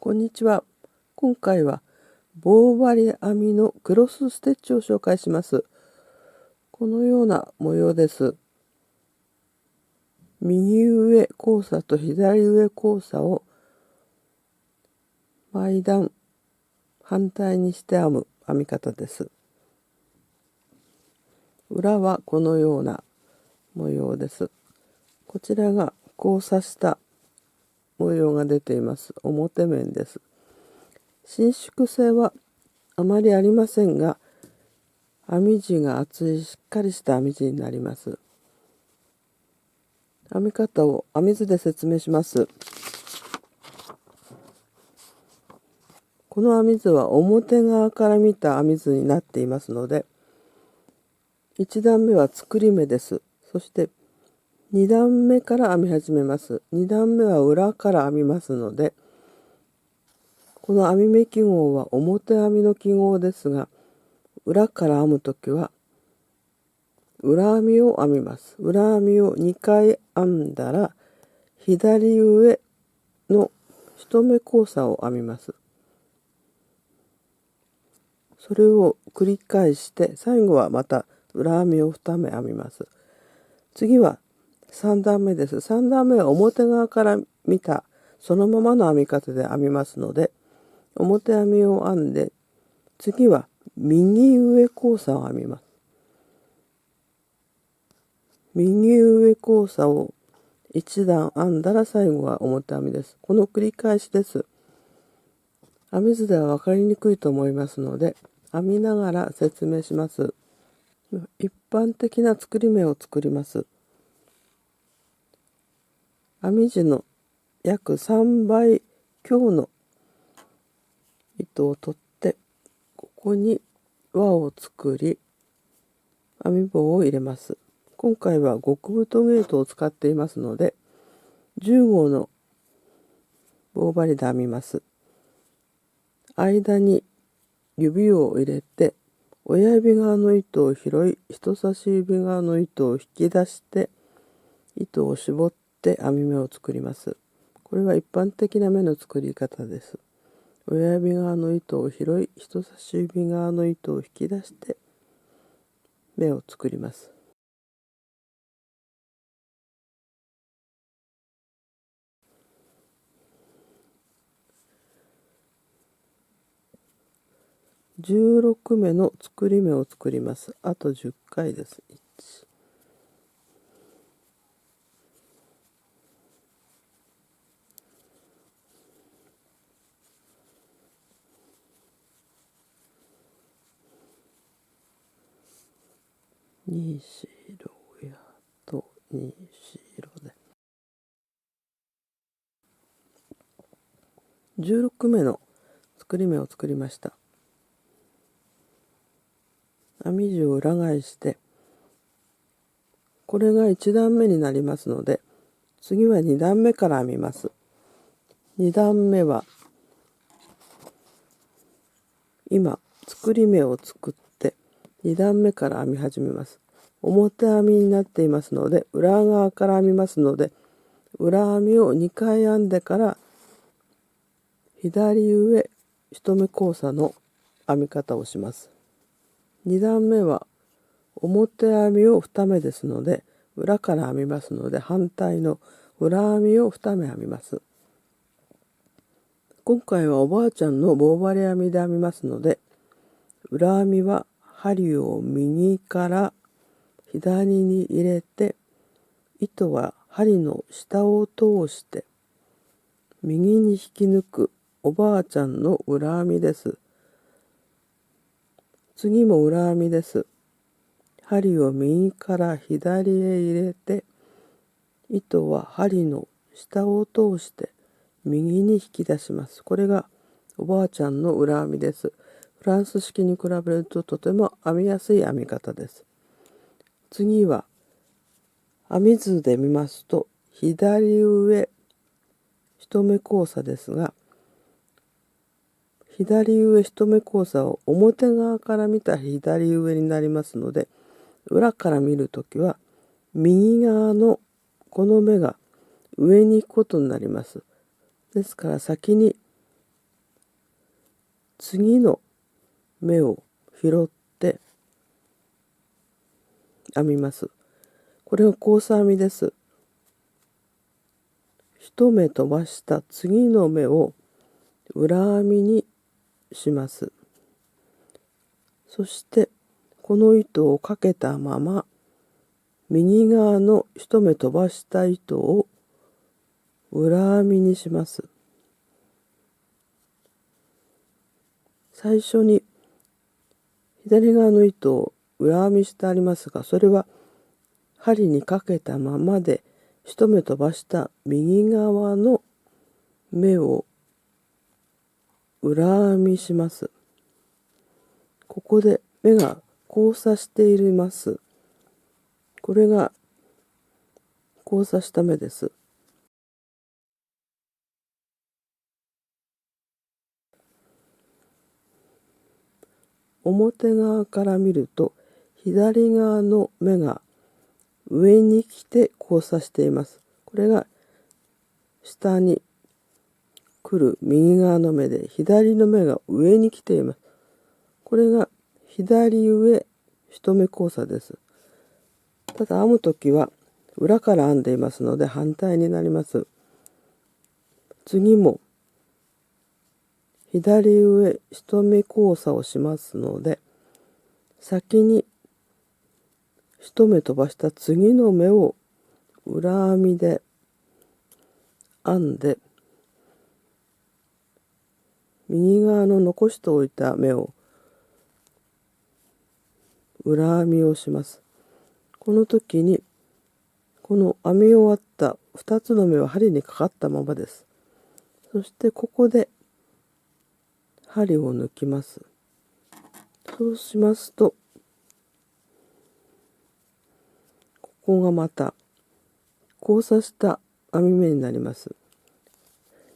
こんにちは。今回は棒針編みのクロスステッチを紹介します。このような模様です。右上交差と左上交差を毎段反対にして編む編み方です。裏はこのような模様です。こちらが交差した模様が出ています。表面です。伸縮性はあまりありませんが、編み地が厚いしっかりした編み地になります。編み方を編み図で説明します。この編み図は表側から見た編み図になっていますので、1段目は作り目です。そして2段目から編み始めます。2段目は裏から編みますので、この編み目記号は表編みの記号ですが、裏から編むときは裏編みを編みます。裏編みを2回編んだら、左上の1目交差を編みます。それを繰り返して、最後はまた裏編みを2目編みます。次は3段目です。3段目は表側から見たそのままの編み方で編みますので、表編みを編んで、次は右上交差を編みます。右上交差を1段編んだら最後は表編みです。この繰り返しです。編み図では分かりにくいと思いますので、編みながら説明します。一般的な作り目を作ります。編み地の約3倍強の糸を取って、ここに輪を作り、編み棒を入れます。今回は極太毛糸を使っていますので、10号の棒針で編みます。間に指を入れて、親指側の糸を拾い、人差し指側の糸を引き出して、糸を絞って編み目を作ります。これは一般的な目の作り方です。親指側の糸を拾い、人差し指側の糸を引き出して目を作ります。16目の作り目を作ります。あと10回です。1、2白やと2白で。16目の作り目を作りました。編み地を裏返して、これが1段目になりますので、次は2段目から編みます。2段目は今作り目を作って2段目から編み始めます。表編みになっていますので、裏側から編みますので、裏編みを2回編んでから左上1目交差の編み方をします。2段目は表編みを2目ですので、裏から編みますので、反対の裏編みを2目編みます。今回はおばあちゃんの棒針編みで編みますので、裏編みは針を右から左に入れて、糸は針の下を通して右に引き抜くおばあちゃんの裏編みです。次も裏編みです。針を右から左へ入れて、糸は針の下を通して右に引き出します。これがおばあちゃんの裏編みです。フランス式に比べるととても編みやすい編み方です。次は編み図で見ますと、左上1目交差ですが、左上1目交差を表側から見た左上になりますので、裏から見るときは右側のこの目が上に行くことになります。ですから先に次の目を拾って編みます。これが交差編みです。一目飛ばした次の目を裏編みにします。そしてこの糸をかけたまま右側の一目飛ばした糸を裏編みにします。最初に左側の糸を裏編みしてありますが、それは針にかけたままで一目飛ばした右側の目を裏編みします。ここで目が交差しています。これが交差した目です。表側から見ると左側の目が上に来て交差しています。これが下に来る右側の目で、左の目が上に来ています。これが左上一目交差です。ただ編むときは裏から編んでいますので反対になります。次も左上一目交差をしますので、先に一目飛ばした次の目を裏編みで編んで、右側の残しておいた目を裏編みをします。この時にこの編み終わった2つの目は針にかかったままです。そしてここで針を抜きます。そうしますと、ここがまた交差した編み目になります。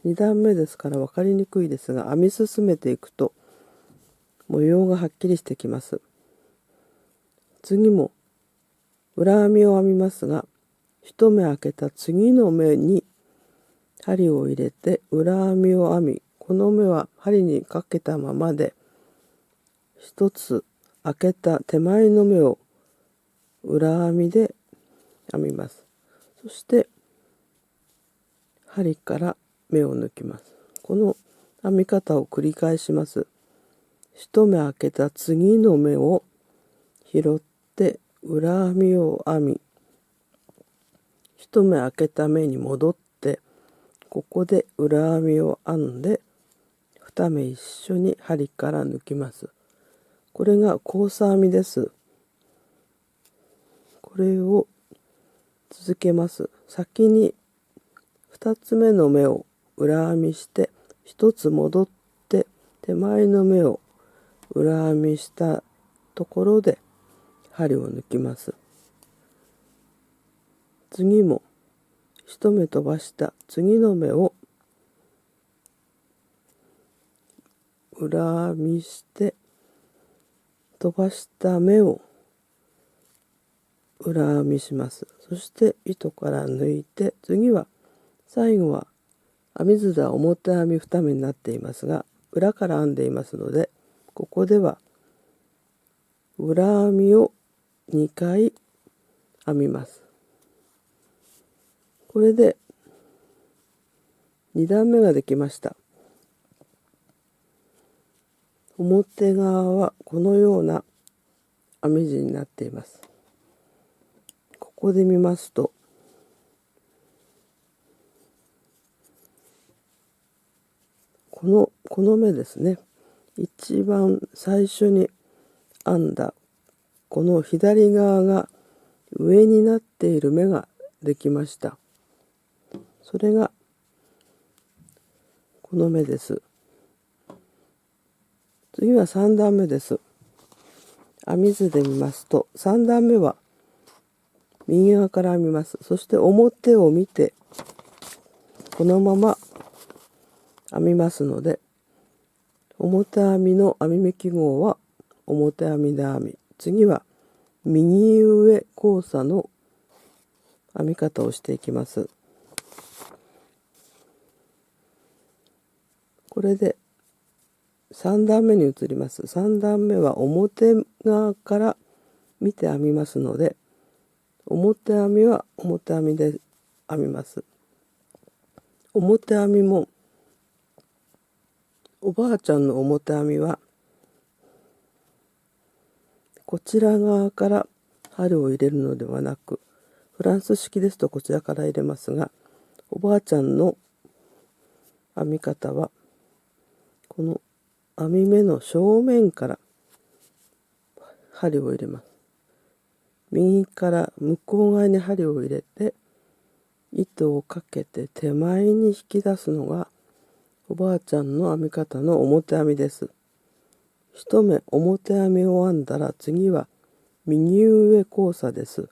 2段目ですから分かりにくいですが、編み進めていくと模様がはっきりしてきます。次も裏編みを編みますが、一目開けた次の目に針を入れて裏編みを編み、この目は針にかけたままで、一つ開けた手前の目を裏編みで編みます。そして針から目を抜きます。この編み方を繰り返します。一目開けた次の目を拾って裏編みを編み、一目開けた目に戻ってここで裏編みを編んで二目一緒に針から抜きます。これが交差編みです。これを続けます。先に2つ目の目を裏編みして1つ戻って手前の目を裏編みしたところで針を抜きます。次も1目飛ばした次の目を裏編みして飛ばした目を裏編みします。そして糸から抜いて、次は最後は編み図では表編み2目になっていますが、裏から編んでいますので、ここでは裏編みを2回編みます。これで2段目ができました。表側はこのような編み地になっています。ここで見ますと、この目ですね。一番最初に編んだこの左側が上になっている目ができました。それがこの目です。次は3段目です。編み図で見ますと、3段目は右側から編みます。そして表を見てこのまま編みますので、表編みの編み目記号は表編みで編み、次は右上交差の編み方をしていきます。これで3段目に移ります。3段目は表側から見て編みますので、表編みは表編みで編みます。表編みもおばあちゃんの表編みはこちら側から針を入れるのではなく、フランス式ですとこちらから入れますが、おばあちゃんの編み方はこの編み目の正面から針を入れます。右から向こう側に針を入れて糸をかけて手前に引き出すのがおばあちゃんの編み方の表編みです。一目表編みを編んだら次は右上交差です。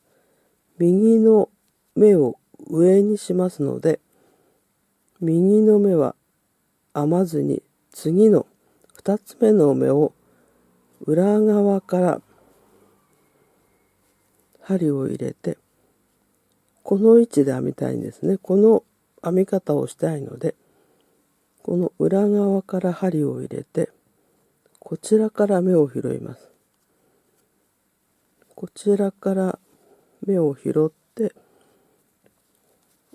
右の目を上にしますので、右の目は編まずに次の2つ目の目を裏側から針を入れて、この位置で編みたいんですね。この編み方をしたいので、この裏側から針を入れて、こちらから目を拾います。こちらから目を拾って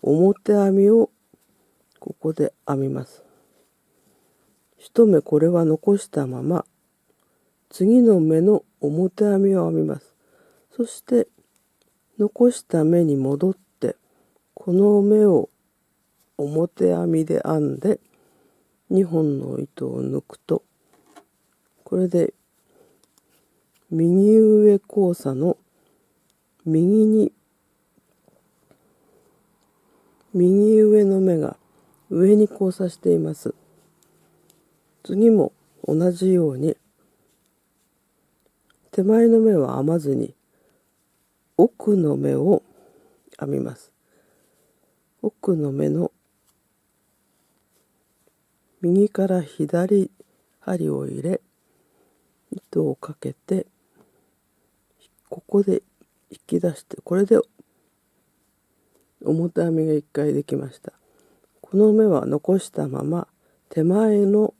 表編みをここで編みます。一目これは残したまま次の目の表編みを編みます。そして残した目に戻ってこの目を表編みで編んで2本の糸を抜くと、これで右上交差の右上の目が上に交差しています。次も同じように手前の目は編まずに奥の目を編みます。奥の目の右から左針を入れ糸をかけてここで引き出して、これで表編みが1回できました。この目は残したまま手前の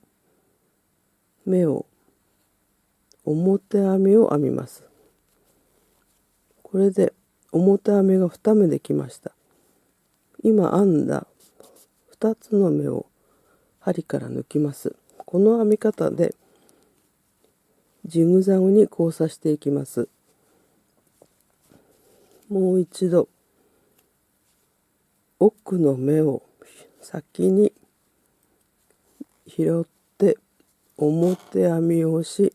目を表編みを編みます。これで表編みが2目できました。今編んだ2つの目を針から抜きます。この編み方でジグザグに交差していきます。もう一度奥の目を先に拾って表編みをし、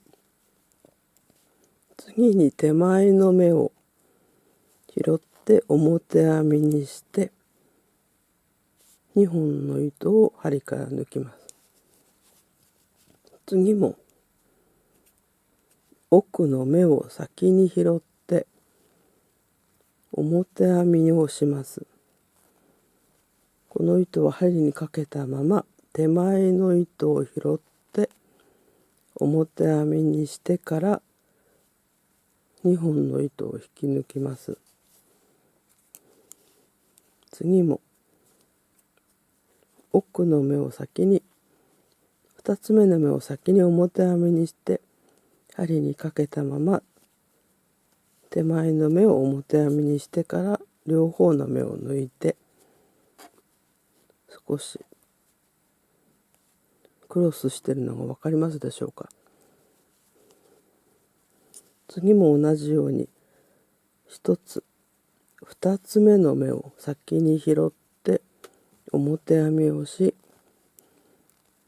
次に手前の目を拾って表編みにして2本の糸を針から抜きます。次も奥の目を先に拾って表編みをします。この糸は針にかけたまま手前の糸を拾って表編みにしてから2本の糸を引き抜きます。次も奥の目を先に2つ目の目を先に表編みにして針にかけたまま手前の目を表編みにしてから両方の目を抜いて少しクロスしてるのが分かりますでしょうか。次も同じように1つ2つ目の目を先に拾って表編みをし、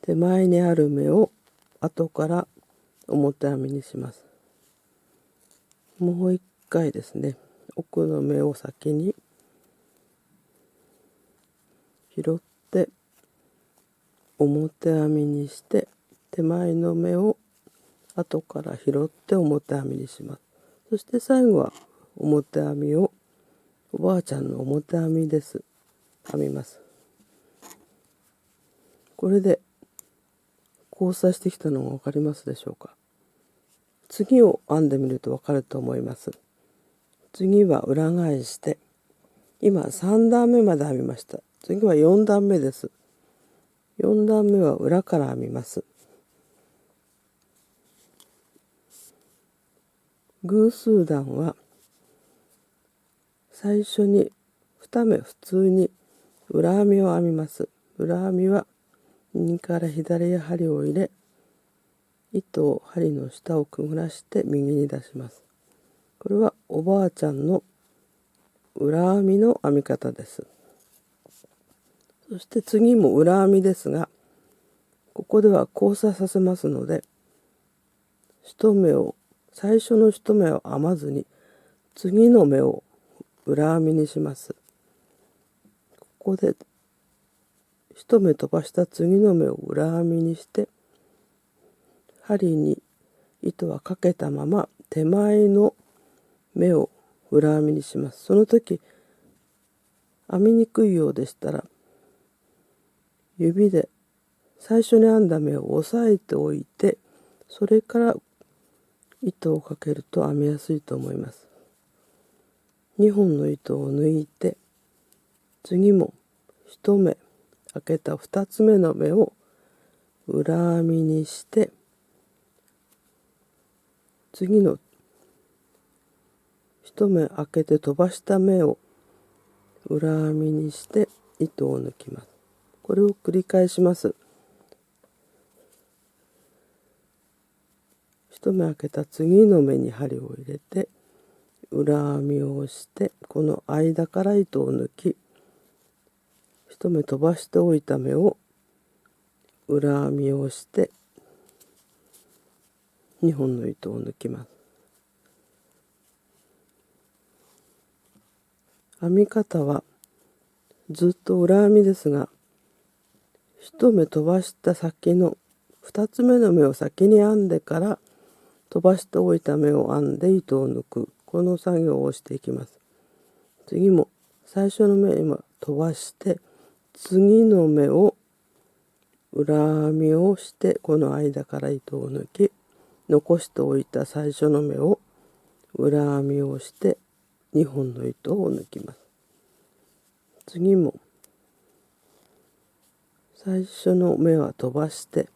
手前にある目を後から表編みにします。もう一回ですね、奥の目を先に拾って表編みにして手前の目を後から拾って表編みにします。そして最後は表編みをおばあちゃんの表編みです。編みます。これで交差してきたのが分かりますでしょうか。次を編んでみると分かると思います。次は裏返して今3段目まで編みました。次は4段目です。4段目は裏から編みます。偶数段は最初に2目普通に裏編みを編みます。裏編みは右から左へ針を入れ、糸を針の下をくぐらして右に出します。これはおばあちゃんの裏編みの編み方です。そして次も裏編みですが、ここでは交差させますので、最初の一目を編まずに次の目を裏編みにします。ここで一目飛ばした次の目を裏編みにして、針に糸はかけたまま手前の目を裏編みにします。その時編みにくいようでしたら、指で最初に編んだ目を押さえておいて、それから糸をかけると編みやすいと思います。2本の糸を抜いて、次も1目開けた2つ目の目を裏編みにして、次の1目開けて飛ばした目を裏編みにして糸を抜きます。これを繰り返します。1目開けた次の目に針を入れて裏編みをして、この間から糸を抜き、1目飛ばしておいた目を裏編みをして2本の糸を抜きます。編み方はずっと裏編みですが、1目飛ばした先の2つ目の目を先に編んでから飛ばしておいた目を編んで糸を抜く、この作業をしていきます。次も最初の目を飛ばして次の目を裏編みをして、この間から糸を抜き、残しておいた最初の目を裏編みをして2本の糸を抜きます。次も最初の目は飛ばして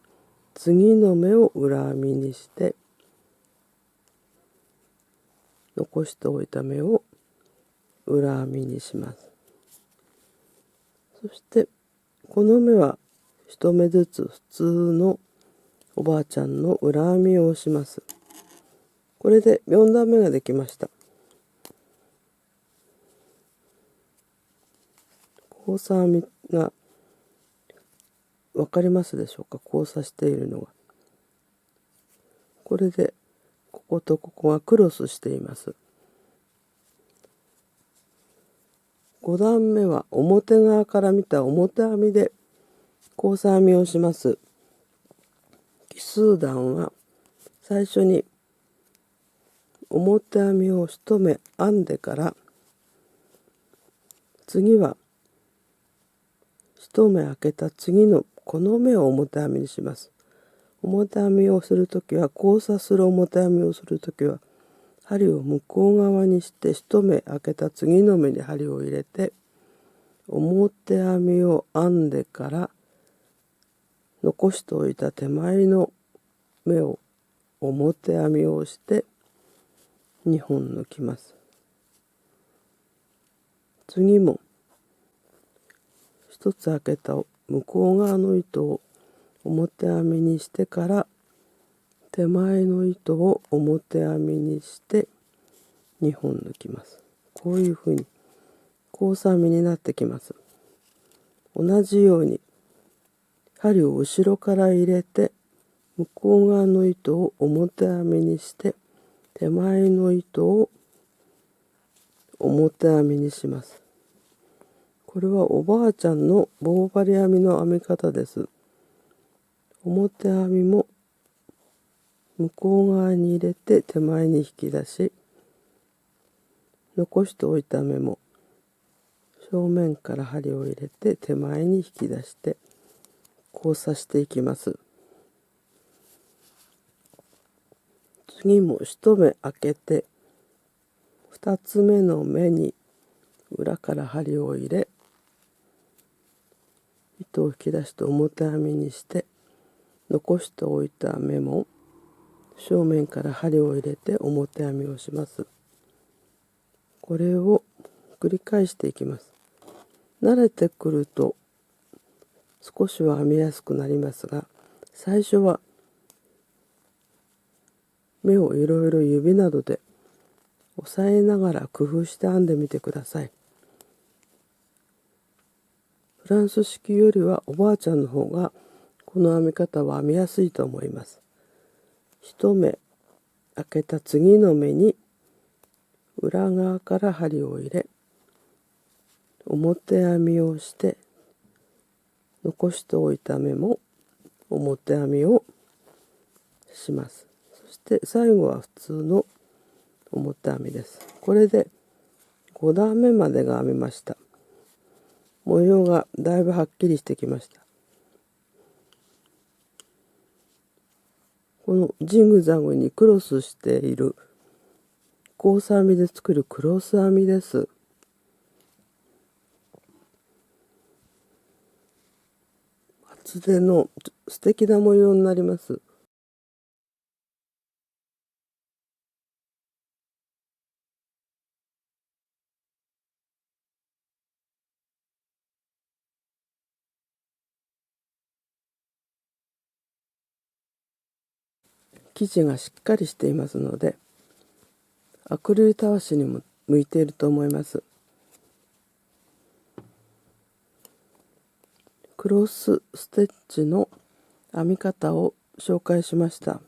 次の目を裏編みにして残しておいた目を裏編みにします。そしてこの目は1目ずつ普通のおばあちゃんの裏編みをします。これで4段目ができました。交差編みが分かりますでしょうか。交差しているのが。これでこことここがクロスしています。5段目は表側から見た表編みで交差編みをします。奇数段は最初に表編みを1目編んでから、次は1目開けた次のこの目を表編みにします。表編みをするときは、交差する表編みをするときは、針を向こう側にして1目開けた次の目に針を入れて、表編みを編んでから残しておいた手前の目を表編みをして2本抜きます。次も1つ開けた向こう側の糸を表編みにしてから手前の糸を表編みにして2本抜きます。こういうふうに交差編みになってきます。同じように針を後ろから入れて向こう側の糸を表編みにして手前の糸を表編みにします。これはおばあちゃんの棒針編みの編み方です。表編みも向こう側に入れて手前に引き出し、残しておいた目も正面から針を入れて手前に引き出して交差していきます。次も1目開けて2つ目の目に裏から針を入れ、糸を引き出して表編みにして残しておいた目も正面から針を入れて表編みをします。これを繰り返していきます。慣れてくると少しは編みやすくなりますが、最初は目をいろいろ指などで押さえながら工夫して編んでみてください。フランス式よりはおばあちゃんの方がこの編み方は編みやすいと思います。一目開けた次の目に裏側から針を入れ、表編みをして残しておいた目も表編みをします。そして最後は普通の表編みです。これで5段目までが編みました。模様がだいぶはっきりしてきました。このジグザグにクロスしている交差編みで作るクロス編みです。厚手の素敵な模様になります。生地がしっかりしていますので、アクリルたわしにも向いていると思います。クロスステッチの編み方を紹介しました。